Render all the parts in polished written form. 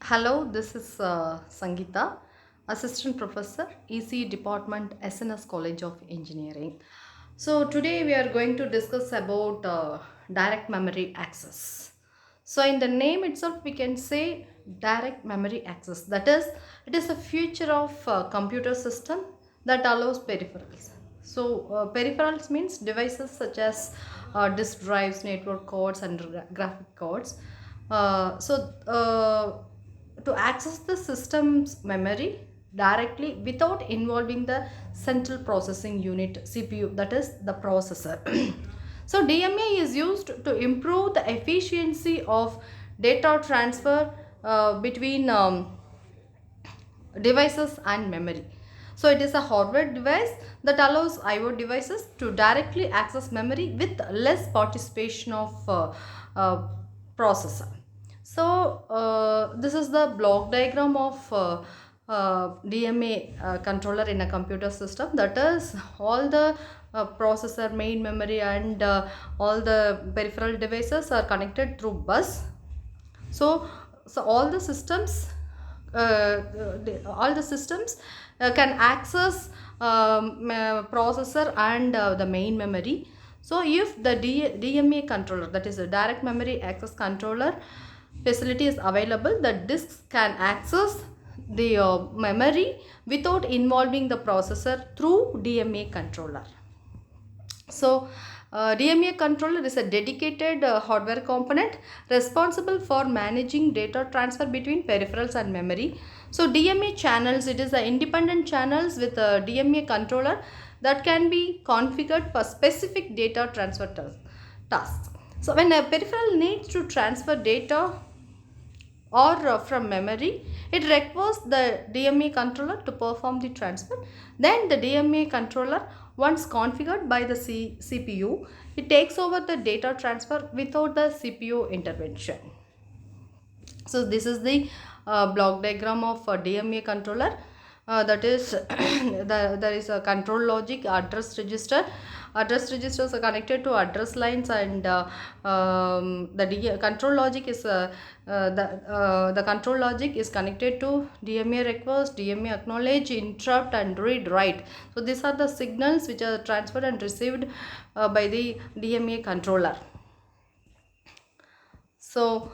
Hello, this is Sangeetha, Assistant Professor, ECE Department, SNS College of Engineering. So today we are going to discuss about direct memory access. So in the name itself, we can say direct memory access. That is, it is a feature of computer system that allows peripherals. So peripherals means devices such as disk drives, network cards, and graphic cards. To access the system's memory directly without involving the central processing unit CPU, that is the processor. So DMA is used to improve the efficiency of data transfer between devices and memory. So it is a hardware device that allows IO devices to directly access memory with less participation of uh, processor. So this is the block diagram of DMA controller in a computer system. That is, all the processor, main memory, and all the peripheral devices are connected through bus. So all the systems can access processor and the main memory. So if the DMA controller, that is a direct memory access controller facility, is available, the disks can access the memory without involving the processor through DMA controller. So, DMA controller is a dedicated hardware component responsible for managing data transfer between peripherals and memory. So, DMA channels, it is the independent channels with a DMA controller that can be configured for specific data transfer tasks. So, when a peripheral needs to transfer data or from memory, it requires the DMA controller to perform the transfer. Then the DMA controller, once configured by the CPU, it takes over the data transfer without the CPU intervention. So this is the block diagram of a DMA controller. That is, there is a control logic, address register. Address registers are connected to address lines, and control logic is the control logic is connected to DMA request, DMA acknowledge, interrupt, and read write. So these are the signals which are transferred and received by the DMA controller. So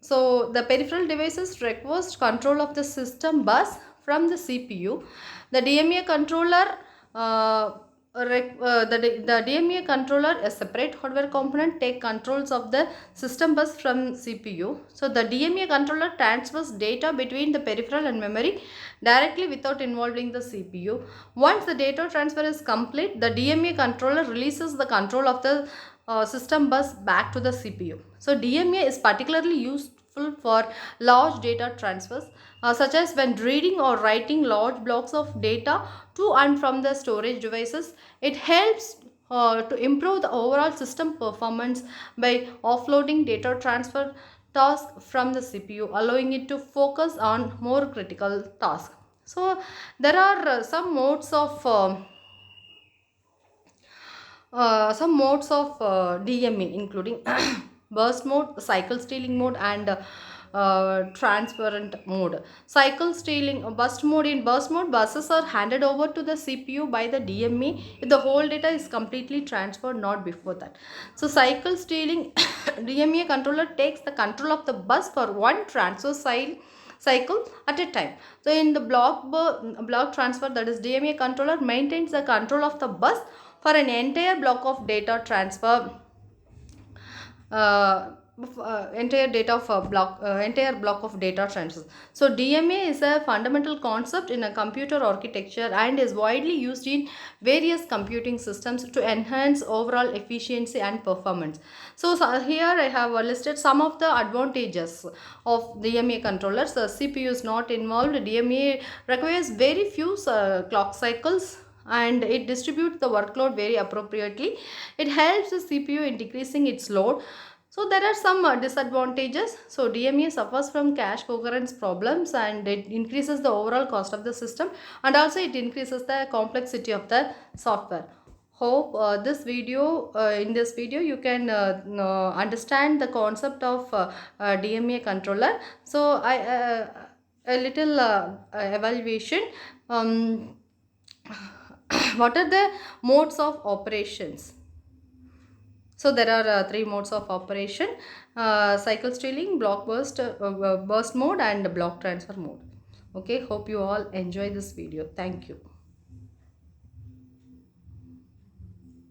so the peripheral devices request control of the system bus from the CPU. The DMA controller the DMA controller, a separate hardware component, take controls of the system bus from CPU. So the DMA controller transfers data between the peripheral and memory directly without involving the CPU. Once the data transfer is complete, the DMA controller releases the control of the system bus back to the CPU. So DMA is particularly useful for large data transfers, such as when reading or writing large blocks of data to and from the storage devices. It helps to improve the overall system performance by offloading data transfer tasks from the CPU, allowing it to focus on more critical tasks. So there are some modes of DMA, including burst mode, cycle stealing mode, and transparent mode. Cycle stealing, burst mode. In burst mode, buses are handed over to the CPU by the DMA if the whole data is completely transferred, not before that. So cycle stealing, DMA controller takes the control of the bus for one transfer cycle at a time. So in the block transfer, that is DMA controller maintains the control of the bus for an entire block of data transfer, uh, entire block of data transfers. So DMA is a fundamental concept in a computer architecture and is widely used in various computing systems to enhance overall efficiency and performance. So here I have listed some of the advantages of DMA controllers. The CPU is not involved. DMA requires very few clock cycles, and it distributes the workload very appropriately. It helps the CPU in decreasing its load. So there are some disadvantages. So DMA suffers from cache coherence problems, and it increases the overall cost of the system, and also it increases the complexity of the software. Hope in this video you can understand the concept of DMA controller. So a little evaluation. um, what are the modes of operations? So there are three modes of operation: cycle stealing, block burst mode, and block transfer mode. Okay, hope you all enjoy this video. Thank you.